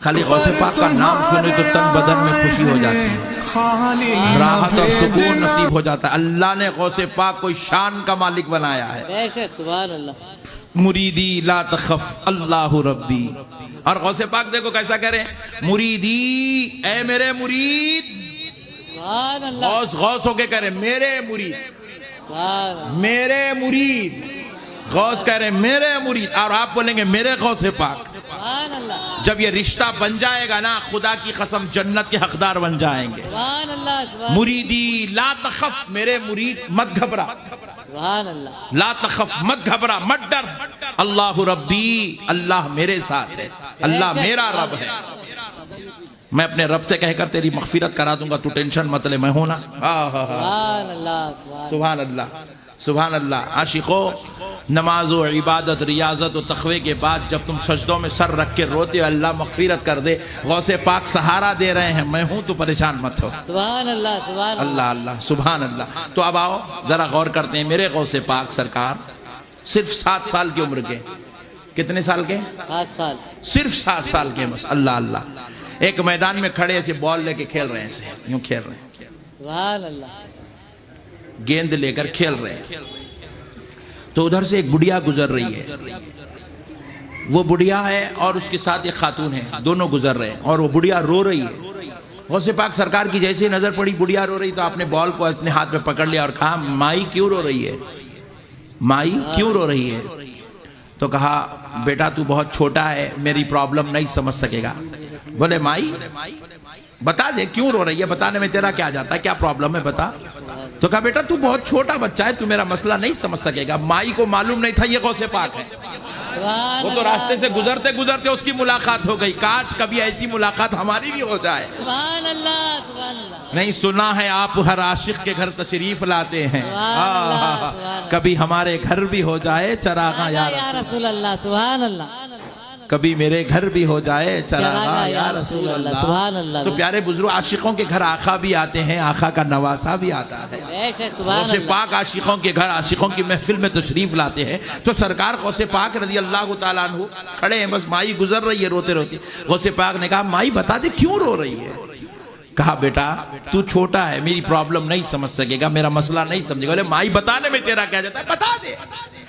खाली गौसे पाक का नाम सुने तो तन बदन में खुशी हो जाती है, राहत और सुकून नसीब हो जाता है। अल्लाह ने गौसे पाक को शान का मालिक बनाया है। बेशक सुभान अल्लाह। मुरीदी ला तखफ अल्लाहु रब्बी। और गौसे पाक देखो कैसा कह रहे हैं, मुरीदी ऐ मेरे मुरीद। सुभान अल्लाह। गौस गौस होके कह रहे मेरे मुरीद, सुभान अल्लाह। मेरे मुरीद। गौस कह रहे मेरे मुरीद, और आप बोलेंगे मेरे गौसे पाक। सुभान अल्लाह। जब ये रिश्ता बन जाएगा ना, खुदा की कसम जन्नत के हकदार बन जाएंगे। सुभान अल्लाह। सुभान मुरीदी ला तखफ, मेरे मुरीद मत घबरा, सुभान अल्लाह। ला तखफ मत घबरा, मत डर। अल्लाह रब्बी, अल्लाह मेरे साथ है, अल्लाह मेरा रब है। मैं अपने रब से कहकर तेरी मगफिरत करा दूंगा, तू टेंशन मत ले, मैं हूं ना। सुभान अल्लाह। सुभान अल्लाह, सुभान अल्लाह। आशिको, नमाज व इबादत, रियाजत और तक़वे के बाद जब तुम सजदों में सर रख के रोते हो अल्लाह मगफिरत कर दे, गौसे पाक सहारा दे रहे हैं, मैं हूं तो परेशान मत हो। सुभान अल्लाह। सुभान अल्लाह अल्लाह, सुभान अल्लाह। तो अब आओ जरा गौर करते हैं, मेरे गौसे पाक सरकार सिर्फ 7 साल की उम्र के, कितने साल के? 7 साल। सिर्फ 7 साल के बस। अल्लाह अल्लाह। एक मैदान में खड़े ऐसे बॉल लेके खेल रहे हैं, ऐसे यूं खेल रहे हैं, सुभान अल्लाह। गेंद लेकर खेल रहे हैं। तो उधर से एक बुढ़िया गुजर रही है, वो बुढ़िया है और उसके साथ एक खातून है, दोनों गुजर रहे हैं और वो बुढ़िया रो रही है। गौसे पाक सरकार की जैसे नजर पड़ी बुढ़िया रो रही, तो आपने बॉल को अपने हाथ में पकड़ लिया और कहा, माई क्यों रो रही है, माई क्यों रो रही है? तो कहा, बेटा तू बहुत छोटा है, मेरी प्रॉब्लम नहीं समझ सकेगा। बोले माई बता दे क्यों रो रही है, बताने में तेरा क्या जाता है, क्या प्रॉब्लम है बता। तो कहा, बेटा तू बहुत छोटा बच्चा है, तू मेरा मसला नहीं समझ सकेगा। माई को मालूम नहीं था ये गौसे पाक है। वो तो रास्ते से गुजरते गुजरते उसकी मुलाकात हो गई। काश कभी ऐसी मुलाकात हमारी भी हो जाए। सुभान अल्लाह। सुभान अल्लाह। नहीं सुना है आप हर आशिक के घर तशरीफ लाते हैं, कभी हमारे घर भी हो जाए चरागा या रसूल अल्लाह। सुभान अल्लाह। कभी मेरे घर भी हो जाए चरागा या रसूल अल्लाह। सुभान अल्लाह। तो प्यारे बुजुर्ग, आशिकों के घर आका भी आते हैं, आका का नवासा भी आता है। बेशक सुभान गौसे अल्लाह। पाक आशिकों के घर आशिकों की महफिल में तशरीफ लाते हैं। तो सरकार गौसे पाक रज़ी अल्लाह तआला अन्हु खड़े हैं, बस माई गुजर रही है रोते रोते। गौसे पाक ने कहा, माई बता दे क्यों रो रही है? कहा, बेटा तू छोटा है, मेरी प्रॉब्लम नहीं समझ सकेगा, मेरा मसला नहीं समझेगा। बोले माई बताने में तेरा क्या जाता है, बता दे।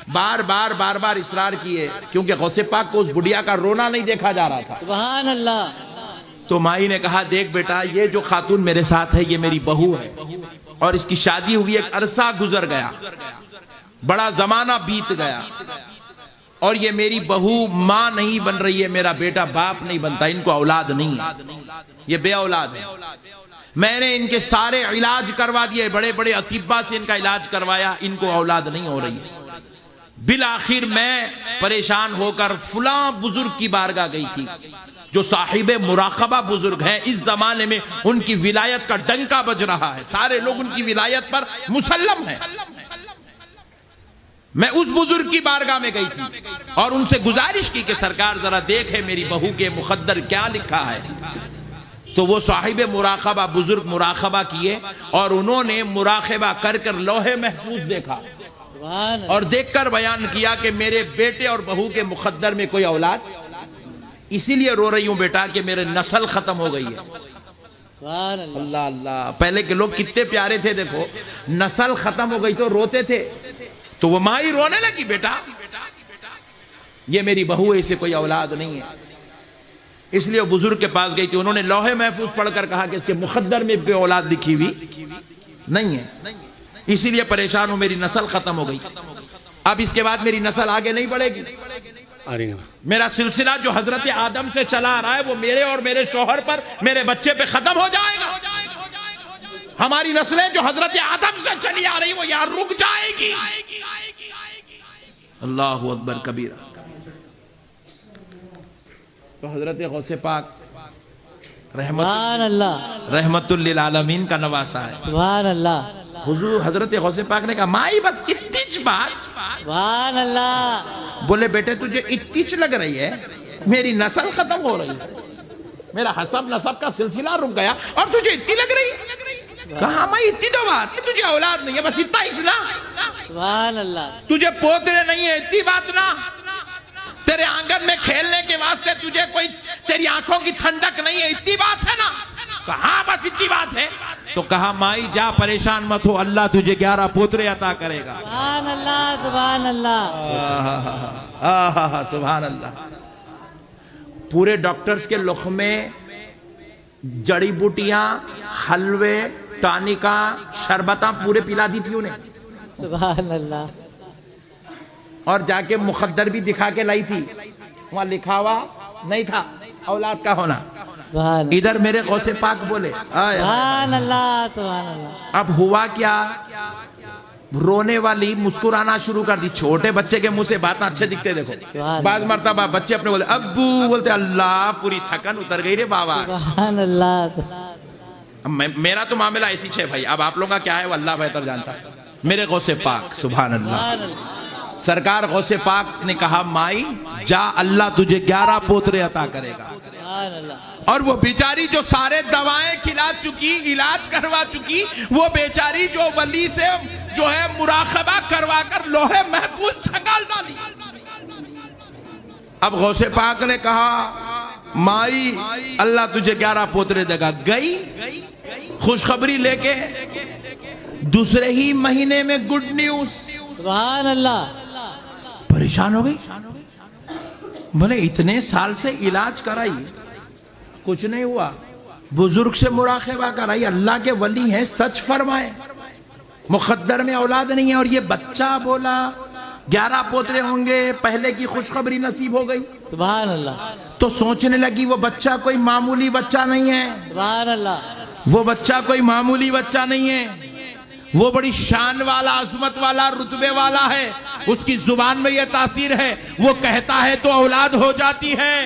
बार बार इसरार किए, क्योंकि गौसे पाक को उस बुढ़िया का रोना नहीं देखा जा रहा था। सुभान अल्लाह। तो माई ने कहा, देख बेटा, ये जो खातून मेरे साथ है ये मेरी बहू है, और इसकी शादी हुई एक अरसा गुजर गया, बड़ा जमाना बीत गया, और ये मेरी बहू माँ नहीं बन रही है, मेरा बेटा बाप नहीं बनता, इनको औलाद नहीं है, ये बे औलाद है। मैंने इनके सारे इलाज करवा दिए, बड़े बड़े अतीबा से इनका इलाज करवाया, इनको औलाद नहीं हो रही है। बिल आखिर मैं परेशान होकर फुला बुजुर्ग की बारगाह गई थी, जो साहिबे मुराकबा बुजुर्ग हैं। इस जमाने में उनकी विलायत का डंका बज रहा है, सारे लोग उनकी विलायत पर मुसल्लम हैं। मैं उस बुजुर्ग की बारगाह में गई थी और उनसे गुजारिश की कि सरकार जरा देखे मेरी बहू के मुकद्दर क्या लिखा है। तो वो साहिबे मुराकबा बुजुर्ग मुराकबा किए और उन्होंने मुराकबा कर कर लौहे महफूज देखा और देखकर बयान किया कि मेरे बेटे और बहू के मुकद्दर में कोई औलाद, इसीलिए रो रही हूं बेटा कि मेरे नस्ल खत्म हो गई है। अल्लाह अल्लाह। पहले के लोग कितने प्यारे थे, देखो नस्ल खत्म हो गई तो रोते थे, तो वो माई रोने लगी, बेटा ये मेरी बहू है, इसे कोई औलाद नहीं है। इसलिए वो बुजुर्ग के पास गई थी, उन्होंने लौहे महफूज पढ़कर कहा कि इसके मुकद्दर में कोई औलाद लिखी हुई नहीं है, इसीलिए परेशान हूं, मेरी नस्ल खत्म हो गई, अब इसके बाद मेरी नस्ल आगे नहीं बढ़ेगी। मेरा सिलसिला जो हजरत आदम से चला आ रहा है वो मेरे और मेरे शौहर पर, मेरे बच्चे पे खत्म हो जाएगा। हमारी नस्लें जो हजरत आदम से चली आ रही वो यार रुक जाएगी। अल्लाहु अकबर कबीरा। तो हजरत गौसे पाक रहमतुल लिल आलमीन का नवासा है। सुभान अल्लाह। हुजूर हजरत गौसे पाक ने कहा, माई बस इत्तीच बात। सुभान अल्लाह। बोले बेटे तुझे इत्तीच लग रही है, मेरी नस्ल खत्म हो रही है, मेरा हसब नसब का सिलसिला रुक गया और तुझे इतनी लग रही है। कहा, माई इतनी तो बात, तुझे औलाद नहीं है, बस इतना ही ना। सुभान अल्लाह। तुझे पोतरे नहीं है, इतनी बात ना। तेरे आंगन में खेलने के वास्ते तुझे कोई तेरी आंखों की ठंडक नहीं है, इतनी बात है ना? कहा बस इतनी बात है। तो कहा माई जा परेशान मत हो, अल्लाह तुझे 11 पोतरे अता करेगा। सुभान अल्लाह, सुभान अल्लाह। सुभान अल्लाह। पूरे डॉक्टर्स के लुक़मे जड़ी बूटियां, हलवे, टानिका, शरबता पूरे पिला दी थी उन्हें, सुभान अल्लाह। और जाके मुखद्दर भी दिखा के लाई थी, वहां लिखा हुआ नहीं था औलाद का होना। सुभान इधर मेरे गौसे पाक बोले आय। सुभान अल्लाह, सुभान अल्लाह। अब हुआ क्या, रोने वाली मुस्कुराना शुरू कर दी। छोटे बच्चे के मुंह से बात अच्छे दिखते देखो। बाद मर्तबा बच्चे अपने बोले अब्बू, बोलते अल्लाह पूरी थकन उतर गई रे बाबा। सुभान अल्लाह। मेरा तो मामला ऐसी है भाई, अब आप लोगों का क्या है वो अल्लाह बेहतर जानता है। मेरे गौसे पाक सुभान अल्लाह, सरकार गौसे पाक ने कहा माई जा, अल्लाह तुझे 11 पोतरे अता करेगा। सुभान अल्लाह। और वो बेचारी जो सारे दवाएं खिला चुकी, इलाज करवा चुकी, वो बेचारी जो वली से जो है मुराकबा करवा कर लोहे महफूज छगाल डाली। अब गौसे पाक ने कहा माई अल्लाह तुझे 11 पोतरे देगा। गई खुशखबरी लेके, दूसरे ही महीने में गुड न्यूज। सुभान अल्लाह। परेशान हो गई, बोले इतने साल से इलाज कराई कुछ नहीं हुआ, बुजुर्ग से मुराकबा कराई, अल्लाह के वली हैं, सच फरमाए मुकद्दर में औलाद नहीं है, और ये बच्चा बोला 11 पोतरे होंगे, पहले की खुशखबरी नसीब हो गई। सुभान अल्लाह। तो सोचने लगी वो बच्चा कोई मामूली बच्चा नहीं है, सुभान अल्लाह। वो बच्चा कोई मामूली बच्चा नहीं है, वो बड़ी शान वाला, अजमत वाला, रुतबे वाला है। उसकी जुबान में ये तासीर है, वो कहता है तो औलाद हो जाती है।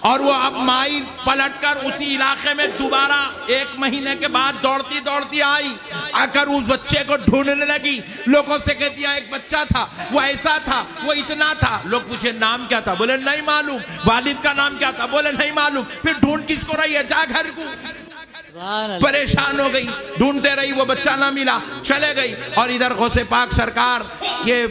और वो अब माई पलटकर उसी इलाके में दोबारा 1 महीने के बाद दौड़ती दौड़ती आई, आकर उस बच्चे को ढूंढने लगी। लोगों से कहती है एक बच्चा था, वो ऐसा था, वो इतना था। लोग पूछे नाम क्या था, बोले नहीं मालूम। वालिद का नाम क्या था, बोले नहीं मालूम। फिर ढूंढ किसको रही है, जा घर को। परेशान हो गई, ढूंढते रही, वो बच्चा ना मिला, चले गई। और इधर गौसे पाक सरकार के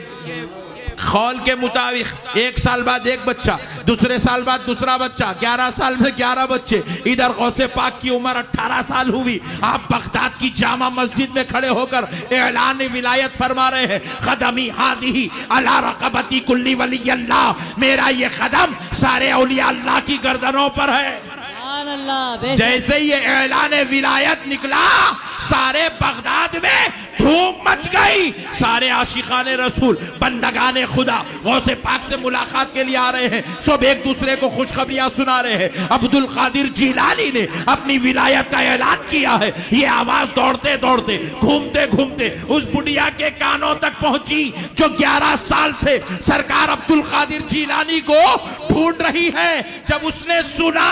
खौल के मुताबिक 1 साल बाद 1 बच्चा, दूसरे साल बाद दूसरा बच्चा, 11 साल में 11 बच्चे। इधर गौसे पाक की उम्र 18 साल हुई। आप बगदाद की जामा मस्जिद में खड़े होकर ऐलान विलायत फरमा रहे हैं, कदमी हादिही अला रक़बती कुल्ली वली अल्लाह, मेरा ये कदम सारे औलिया अल्लाह की गर्दनों पर है। जैसे ये ऐलान विलायत निकला, सारे बगदाद में धूम मच गई। सारे आशिकाने रसूल, बंदगाने खुदा गौसे पाक से मुलाकात के लिए आ रहे हैं। सब एक दूसरे को खुशखबरियां सुना रहे हैं। अब्दुल कादिर जिलानी ने अपनी विलायत का ऐलान किया है। ये आवाज दौड़ते दौड़ते, घूमते घूमते उस बुढ़िया के कानों तक पहुंची जो 11 साल से सरकार अब्दुल कादिर जिलानी को ढूंढ रही है। जब उसने सुना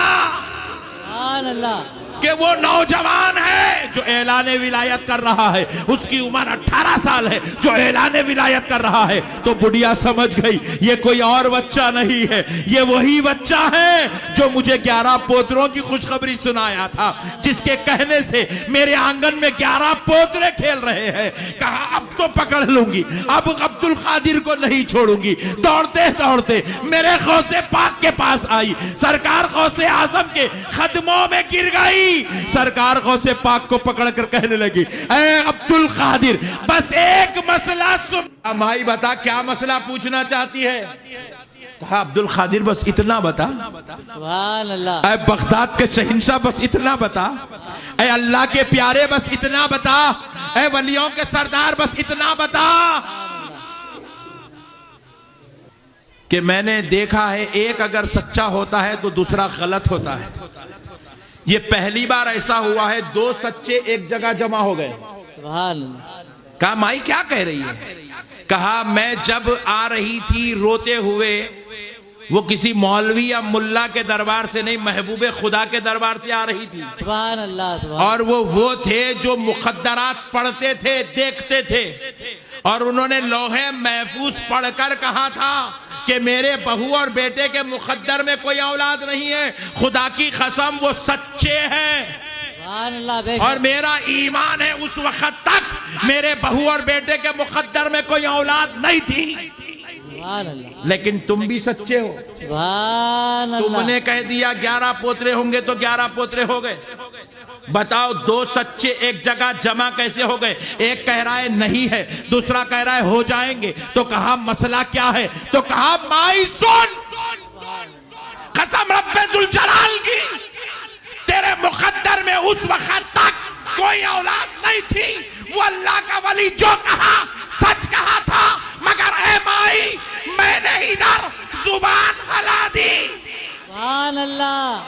कि वो नौजवान है जो ऐलान विलायत कर रहा है, उसकी उम्र 18 साल है, जो ऐलान विलायत कर रहा है, तो बुढ़िया समझ गई ये कोई और बच्चा नहीं है, ये वही बच्चा है जो मुझे 11 पोतरों की खुशखबरी सुनाया था, जिसके कहने से मेरे आंगन में 11 पोतरे खेल रहे हैं। कहा अब तो पकड़ लूंगी, अब अब्दुल कादिर को नहीं छोड़ूंगी। दौड़ते दौड़ते मेरे गौसे पाक के पास आई, सरकार गौसे आजम के खदमों में गिर गई। सरकार गौसे पाक को पकड़कर कहने लगी, ऐ अब्दुल कादिर बस एक मसला सुन। माई बता क्या मसला पूछना चाहती है। कहा अब्दुल कादिर बस इतना बता, सुभान अल्लाह। ऐ बगदाद के शहंशाह बस इतना बता, ऐ अल्लाह के प्यारे बस इतना बता, ऐ वलियों के सरदार बस इतना बता कि मैंने देखा है एक अगर सच्चा होता है तो दूसरा गलत होता है। ये पहली बार ऐसा हुआ है 2 सच्चे एक जगह जमा हो गए। कहा माई क्या कह रही है। कहा मैं जब आ रही थी रोते हुए, वो किसी मौलवी या मुल्ला के दरबार से नहीं, महबूबे खुदा के दरबार से आ रही थी। सुभान अल्लाह। और वो थे जो मुकद्दरात पढ़ते थे, देखते थे, और उन्होंने लोहे महफूज पढ़कर कहा था कि मेरे बहू और बेटे के मुकद्दर में कोई औलाद नहीं है। खुदा की कसम वो सच्चे हैं और मेरा ईमान है उस वक्त तक मेरे बहू और बेटे के मुकद्दर में कोई औलाद नहीं थी। سبحان اللہ لیکن تم بھی سچے ہو. سبحان تم اللہ نے کہہ دیا 11 پوترے ہوں گے تو 11 پوترے ہو گئے. بتاؤ 2 سچے ایک جگہ جمع کیسے ہو گئے؟ ایک کہہ رہا ہے نہیں ہے، دوسرا کہہ رہا ہے ہو جائیں گے. تو کہا مسئلہ کیا ہے؟ تو کہا مائی سن، قسم رب ذوالجلال کی، تیرے مقدر میں اس وقت تک کوئی اولاد نہیں تھی. وہ اللہ کا ولی جو کہا سچ کہا تھا، مگر اے مائی میں نے ادھر زبان ہلا دی سبحان اللہ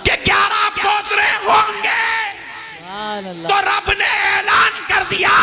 کہ 11 پوترے ہوں گے. سبحان اللہ تو رب نے اعلان کر دیا